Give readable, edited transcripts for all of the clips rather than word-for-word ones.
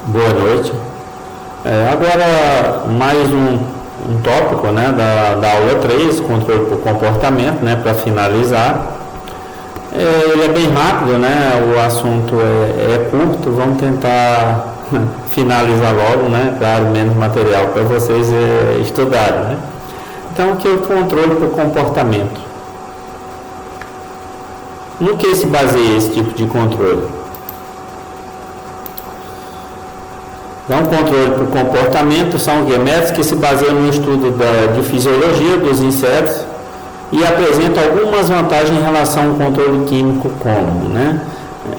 Boa noite. Agora, mais um tópico, né, da aula 3, controle por comportamento, né, para finalizar. Ele é bem rápido, né, o assunto é curto, vamos tentar finalizar logo, né, claro, menos material para vocês estudarem, né. Então, o que é o controle por comportamento? No que se baseia esse tipo de controle? Então, controle por comportamento são métodos que se baseiam no estudo de fisiologia dos insetos e apresentam algumas vantagens em relação ao controle químico comum, né?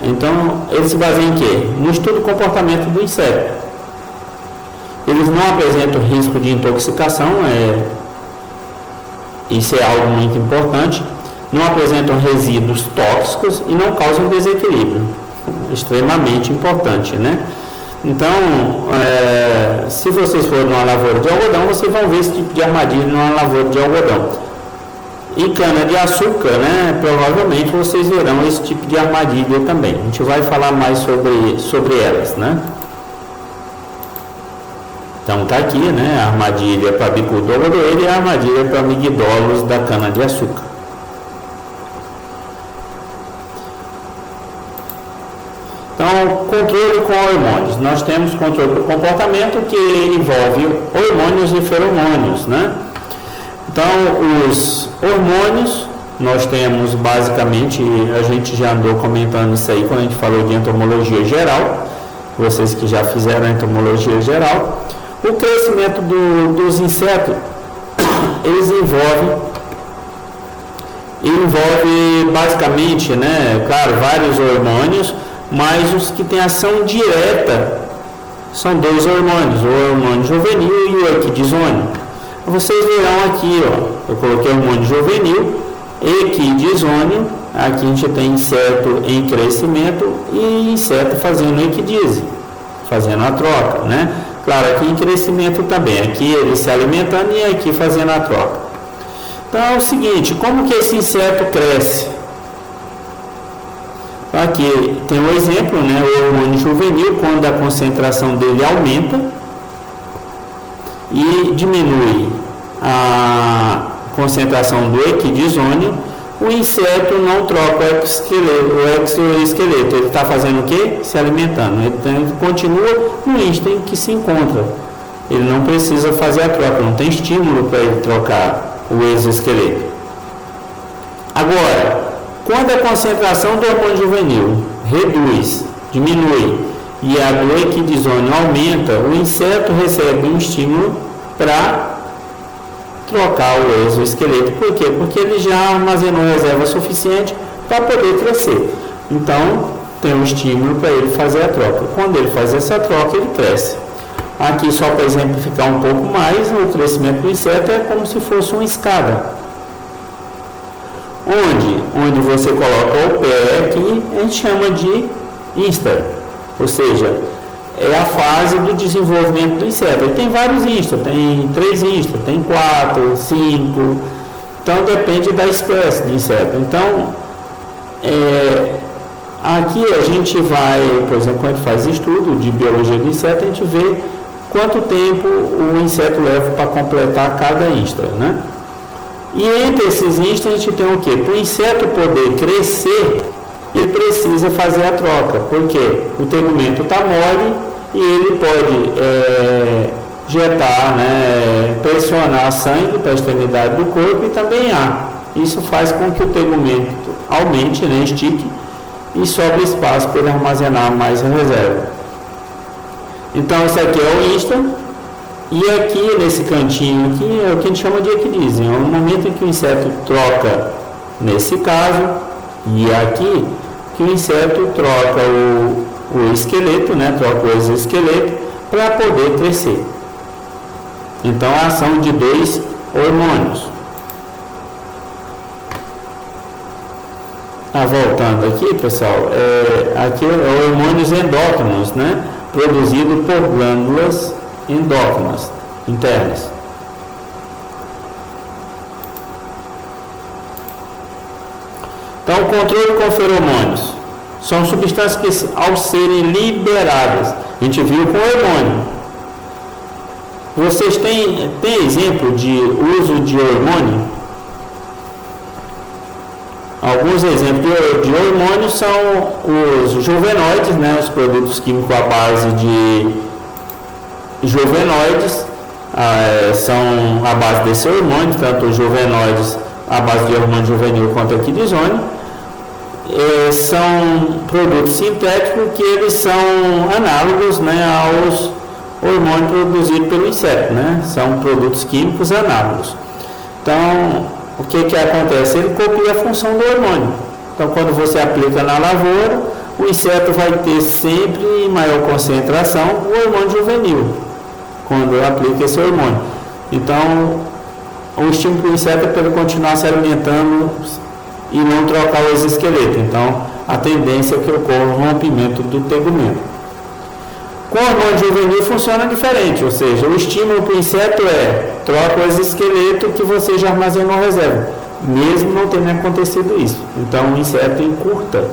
Então, eles se baseiam em quê? No estudo do comportamento do inseto. Eles não apresentam risco de intoxicação, isso é algo muito importante, não apresentam resíduos tóxicos e não causam desequilíbrio, extremamente importante, né? Então, se vocês forem numa lavoura de algodão, vocês vão ver esse tipo de armadilha numa lavoura de algodão. Em cana-de-açúcar, né, provavelmente vocês verão esse tipo de armadilha também. A gente vai falar mais sobre elas, né? Então, tá aqui, né, a armadilha para bicudo do algodoeiro e a armadilha para migdolos da cana-de-açúcar. Então, controle com hormônios. Nós temos controle do comportamento que envolve hormônios e feromônios, né? Então, os hormônios, nós temos basicamente, a gente já andou comentando isso aí quando a gente falou de entomologia geral, vocês que já fizeram a entomologia geral. O crescimento dos insetos, eles envolve basicamente, né, claro, vários hormônios, mas os que têm ação direta são dois hormônios, o hormônio juvenil e o equidizônio. Vocês verão aqui, ó, eu coloquei o hormônio juvenil, equidizônio, aqui a gente tem inseto em crescimento e inseto fazendo equidise, fazendo a troca, né? Claro, aqui em crescimento também, aqui ele se alimentando e aqui fazendo a troca. Então é o seguinte, como que esse inseto cresce? Aqui tem um exemplo, né, o hormônio juvenil, quando a concentração dele aumenta e diminui a concentração do equidizônio, o inseto não troca o exoesqueleto. Ele está fazendo o quê? Se alimentando. Ele continua no instante em que se encontra. Ele não precisa fazer a troca, não tem estímulo para ele trocar o exoesqueleto. Agora, quando a concentração do hormônio juvenil reduz, diminui, e a do equidizônio aumenta, o inseto recebe um estímulo para trocar o exoesqueleto. Por quê? Porque ele já armazenou reserva suficiente para poder crescer. Então, tem um estímulo para ele fazer a troca. Quando ele faz essa troca, ele cresce. Aqui, só para exemplificar um pouco mais, o crescimento do inseto é como se fosse uma escada. Onde você coloca o pé aqui, a gente chama de instar, ou seja, é a fase do desenvolvimento do inseto. Ele tem vários instar, tem 3 instar, tem 4, 5, então depende da espécie de inseto. Então, aqui a gente vai, por exemplo, quando a gente faz estudo de biologia do inseto, a gente vê quanto tempo o inseto leva para completar cada instar, né? E entre esses instas a gente tem o quê? Para o inseto poder crescer, ele precisa fazer a troca. Por quê? O tegumento está mole e ele pode jetar, né, pressionar sangue para a extremidade do corpo e também ar. Isso faz com que o tegumento aumente, né, estique e sobre espaço para ele armazenar mais reserva. Então, esse aqui é o instar. E aqui, nesse cantinho aqui, é o que a gente chama de equidise. É o momento em que o inseto troca, nesse caso, e aqui, que o inseto troca o esqueleto, né? Troca o exoesqueleto, para poder crescer. Então, a ação de 2 hormônios. Voltando aqui, pessoal, aqui é hormônios endócrinos, né? Produzido por glândulas endócrinas internas. Então, o controle com feromônios são substâncias que, ao serem liberadas, A gente viu com o hormônio. Vocês têm exemplo de uso de hormônio? Alguns exemplos de hormônio são os juvenoides, né, os produtos químicos à base de juvenoides, são a base desse hormônio, tanto os juvenoides à base de hormônio juvenil quanto a equidizone. São produtos sintéticos que eles são análogos, né, aos hormônios produzidos pelo inseto, né? São produtos químicos análogos. Então, o que acontece? Ele copia a função do hormônio. Então, quando você aplica na lavoura, o inseto vai ter sempre em maior concentração o hormônio juvenil, quando aplica esse hormônio. Então, o estímulo do inseto é para ele continuar se alimentando e não trocar o exoesqueleto. Então, a tendência é que ocorra o rompimento do tegumento. Com o hormônio juvenil funciona diferente, ou seja, o estímulo para o inseto troca o exoesqueleto que você já armazenou reserva, mesmo não tendo acontecido isso. Então, o inseto encurta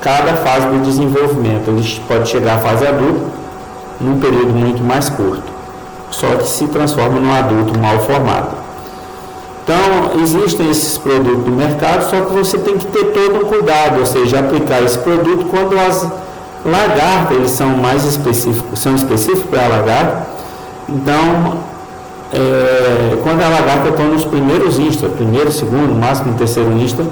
cada fase do desenvolvimento. Ele pode chegar à fase adulta num período muito mais curto, só que se transforma num adulto mal formado. Então, existem esses produtos no mercado, só que você tem que ter todo um cuidado, ou seja, aplicar esse produto quando as lagartas, eles são mais específicos, são específicos para a lagarta. Então, quando a lagarta está nos primeiros instra, primeiro, segundo, máximo terceiro instra,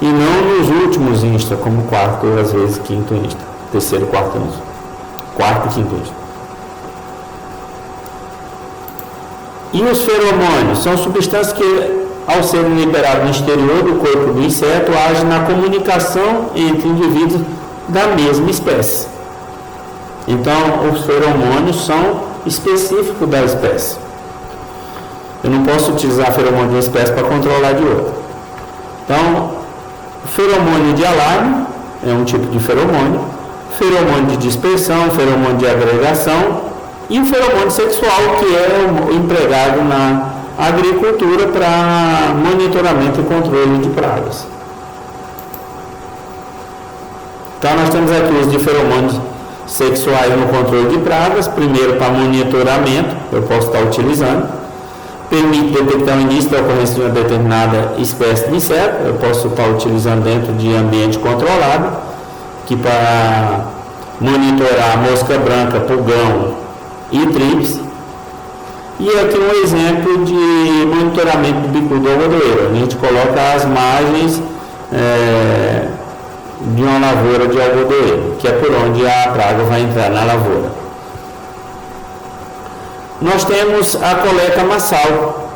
e não nos últimos instra, como quarto, às vezes quinto instra, terceiro, quarto instra, quarto e quinto instra. E os feromônios são substâncias que, ao serem liberadas no exterior do corpo do inseto, agem na comunicação entre indivíduos da mesma espécie. Então, os feromônios são específicos da espécie. Eu não posso utilizar feromônio de uma espécie para controlar de outra. Então, o feromônio de alarme é um tipo de feromônio, feromônio de dispersão, feromônio de agregação e o feromônio sexual, que é o empregado na agricultura para monitoramento e controle de pragas. Então, nós temos aqui os de feromônios sexuais no controle de pragas. Primeiro, para monitoramento, eu posso estar utilizando. Permite detectar o início da ocorrência de uma determinada espécie de inseto. Eu posso estar utilizando dentro de ambiente controlado, que para monitorar mosca branca, pulgão e trips. E aqui um exemplo de monitoramento do bicudo algodoeiro. A gente coloca as margens de uma lavoura de algodoeiro, que é por onde a praga vai entrar na lavoura. Nós temos a coleta massal,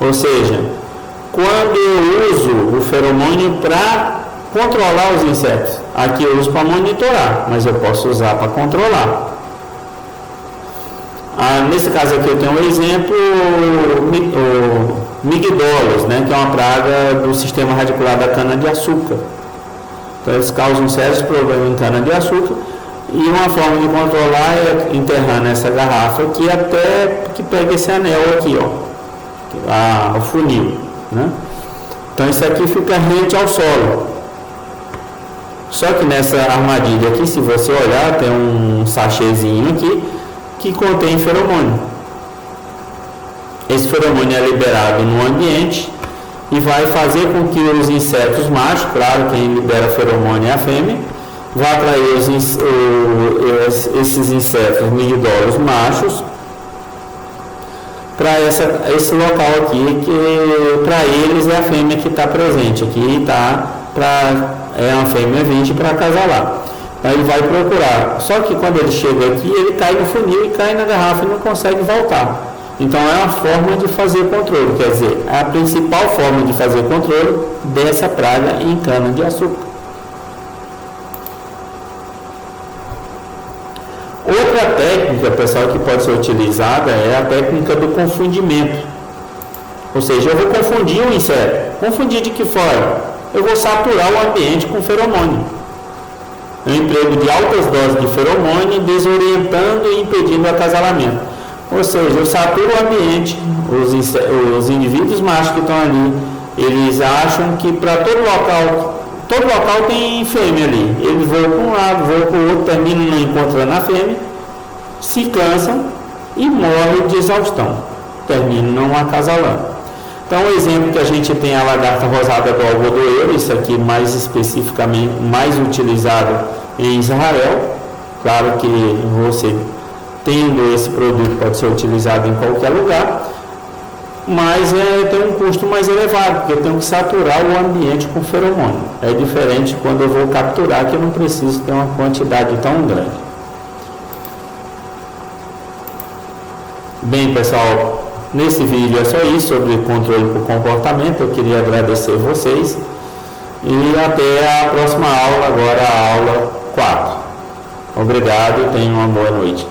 ou seja, quando eu uso o feromônio para controlar os insetos. Aqui eu uso para monitorar, mas eu posso usar para controlar. Nesse caso aqui eu tenho um exemplo, o migdolos, né, que é uma praga do sistema radicular da cana-de-açúcar. Então, eles causam sérios problemas em cana-de-açúcar, e uma forma de controlar é enterrar nessa garrafa aqui até que pegue esse anel aqui, ó, o funil, né? Então, isso aqui fica rente ao solo. Só que nessa armadilha aqui, se você olhar, tem um sachêzinho aqui que contém feromônio. Esse feromônio é liberado no ambiente e vai fazer com que os insetos machos, claro, quem libera feromônio é a fêmea, vai atrair esses insetos migdolos machos para esse local aqui, que para eles é a fêmea que está presente. Aqui é uma fêmea 20 para acasalar. Então ele vai procurar. Só que quando ele chega aqui, ele cai no funil e cai na garrafa e não consegue voltar. Então é uma forma de fazer controle, quer dizer, é a principal forma de fazer controle dessa praga em cana-de-açúcar. Outra técnica, pessoal, que pode ser utilizada é a técnica do confundimento. Ou seja, eu vou confundir o inseto. Confundir de que forma? Eu vou saturar o ambiente com feromônio. Eu emprego de altas doses de feromônio, desorientando e impedindo o acasalamento. Ou seja, eu saturo o ambiente, os indivíduos machos que estão ali, eles acham que para todo local tem fêmea ali. Eles voam para um lado, voam para o outro, terminam não encontrando a fêmea, se cansam e morrem de exaustão, terminam não acasalando. Então, o exemplo que a gente tem é a lagarta rosada do algodoeiro, isso aqui mais especificamente, mais utilizado em Israel. Claro que você, tendo esse produto, pode ser utilizado em qualquer lugar, mas tem um custo mais elevado, porque eu tenho que saturar o ambiente com feromônio. É diferente quando eu vou capturar, que eu não preciso ter uma quantidade tão grande. Bem, pessoal, nesse vídeo é só isso sobre controle por comportamento. Eu queria agradecer vocês e até a próxima aula, agora a aula 4. Obrigado e tenham uma boa noite.